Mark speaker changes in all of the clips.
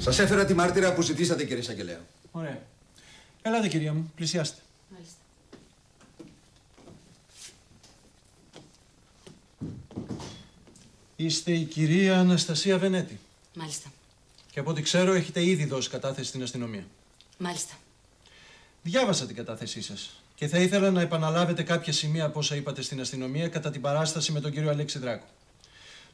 Speaker 1: Σας έφερα τη μάρτυρα που ζητήσατε, κύριε εισαγγελέα.
Speaker 2: Ωραία. Ελάτε, κυρία μου, πλησιάστε.
Speaker 3: Μάλιστα.
Speaker 2: Είστε η κυρία Αναστασία Βενέτη.
Speaker 3: Μάλιστα.
Speaker 2: Και από ό,τι ξέρω έχετε ήδη δώσει κατάθεση στην αστυνομία.
Speaker 3: Μάλιστα.
Speaker 2: Διάβασα την κατάθεσή σας και θα ήθελα να επαναλάβετε κάποια σημεία από όσα είπατε στην αστυνομία κατά την παράσταση με τον κύριο Αλέξη Δράκο.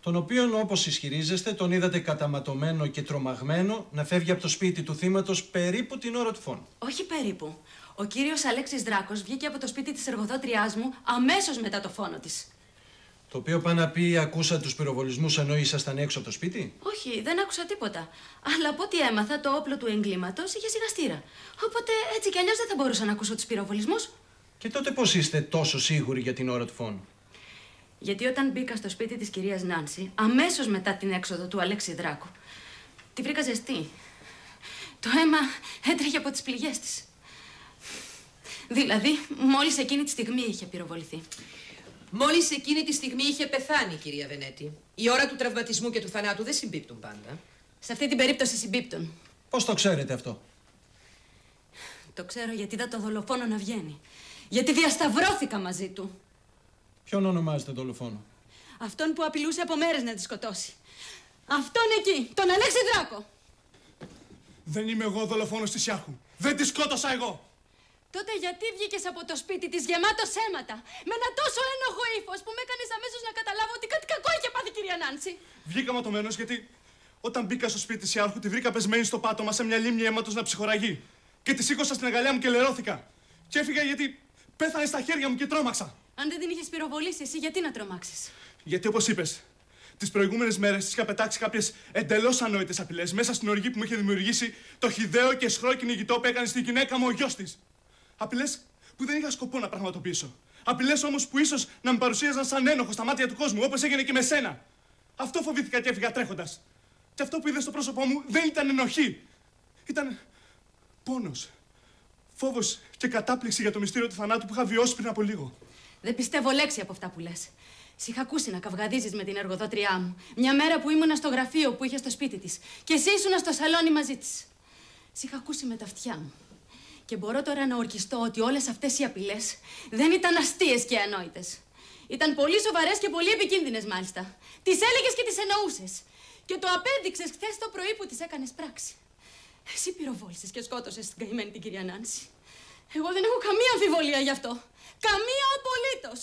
Speaker 2: Τον οποίον, όπως ισχυρίζεστε, τον είδατε καταματωμένο και τρομαγμένο να φεύγει από το σπίτι του θύματος περίπου την ώρα του φόνου.
Speaker 3: Όχι περίπου. Ο κύριος Αλέξης Δράκος βγήκε από το σπίτι της εργοδότριάς μου αμέσως μετά το φόνο της.
Speaker 2: Το οποίο πάει να πει ακούσα τους πυροβολισμούς ενώ ήσασταν έξω από το σπίτι.
Speaker 3: Όχι, δεν άκουσα τίποτα. Αλλά από ό,τι έμαθα, το όπλο του εγκλήματος είχε σιγαστήρα. Οπότε έτσι κι αλλιώς δεν θα μπορούσα να ακούσω τους πυροβολισμούς.
Speaker 2: Και τότε πώς είστε τόσο σίγουροι για την ώρα του φόνου?
Speaker 3: Γιατί όταν μπήκα στο σπίτι της κυρίας Νάνση, αμέσως μετά την έξοδο του Αλέξη Δράκου, τη βρήκα ζεστή. Το αίμα έτρεχε από τις πληγές της. Δηλαδή, μόλις εκείνη τη στιγμή είχε πυροβοληθεί.
Speaker 4: Μόλις εκείνη τη στιγμή είχε πεθάνει, κυρία Βενέτη. Η ώρα του τραυματισμού και του θανάτου δεν συμπίπτουν πάντα.
Speaker 3: Σε αυτή την περίπτωση συμπίπτουν.
Speaker 2: Πώς το ξέρετε αυτό?
Speaker 3: Το ξέρω γιατί είδα το δολοφόνο να βγαίνει. Γιατί διασταυρώθηκα μαζί του.
Speaker 2: Ποιον ονομάζετε δολοφόνο?
Speaker 3: Αυτόν που απειλούσε από μέρες να τη σκοτώσει. Αυτόν εκεί, τον Αλέξη Δράκο.
Speaker 5: Δεν είμαι εγώ ο δολοφόνος της Ιάχου. Δεν τη σκότωσα εγώ.
Speaker 3: Τότε γιατί βγήκες από το σπίτι της γεμάτος αίματα, με ένα τόσο ένοχο ύφος που με έκανες αμέσως να καταλάβω ότι κάτι κακό είχε πάθει, κυρία Νάνση.
Speaker 5: Βγήκα ματωμένος γιατί όταν μπήκα στο σπίτι της Ιάρχου τη βρήκα πεσμένη στο πάτωμα σε μια λίμνη αίματος να ψυχοραγεί. Και τη σήκωσα στην αγκαλιά μου και λερώθηκα. Και έφυγα γιατί πέθανε στα χέρια μου και τρόμαξα.
Speaker 3: Αν δεν την είχες πυροβολήσει εσύ, γιατί να τρομάξεις?
Speaker 5: Γιατί όπως είπες, τις προηγούμενες μέρες της είχα πετάξει κάποιες εντελώς ανόητες απειλές μέσα στην οργή που μου είχε δημιουργήσει το χυδαίο και σχρό κυνηγητό που έκανε στη γυναίκα μου ο γιος της. Απειλές που δεν είχα σκοπό να πραγματοποιήσω. Απειλές όμως που ίσως να με παρουσίαζαν σαν ένοχο στα μάτια του κόσμου, όπως έγινε και με σένα. Αυτό φοβήθηκα και έφυγα τρέχοντας. Και αυτό που είδε στο πρόσωπό μου δεν ήταν ενοχή. Ήταν πόνος, φόβος και κατάπληξη για το μυστήριο του θανάτου που είχα βιώσει πριν από λίγο.
Speaker 3: Δεν πιστεύω λέξη από αυτά που λες. Σ' είχα ακούσει να καυγαδίζεις με την εργοδότριά μου. Μια μέρα που ήμουνα στο γραφείο που είχε στο σπίτι της. Και εσύ ήσουνα στο σαλόνι μαζί της. Σ' είχα ακούσει με τα αυτιά μου. Και μπορώ τώρα να ορκιστώ ότι όλες αυτές οι απειλές δεν ήταν αστείες και ανόητες. Ήταν πολύ σοβαρές και πολύ επικίνδυνες μάλιστα. Τις έλεγες και τις εννοούσες. Και το απέδειξες χθες το πρωί που τις έκανες πράξη. Εσύ πυροβόλησες και σκότωσες την καημένη την κυρία Νάνση. Εγώ δεν έχω καμία αμφιβολία γι' αυτό. Καμία απολύτως.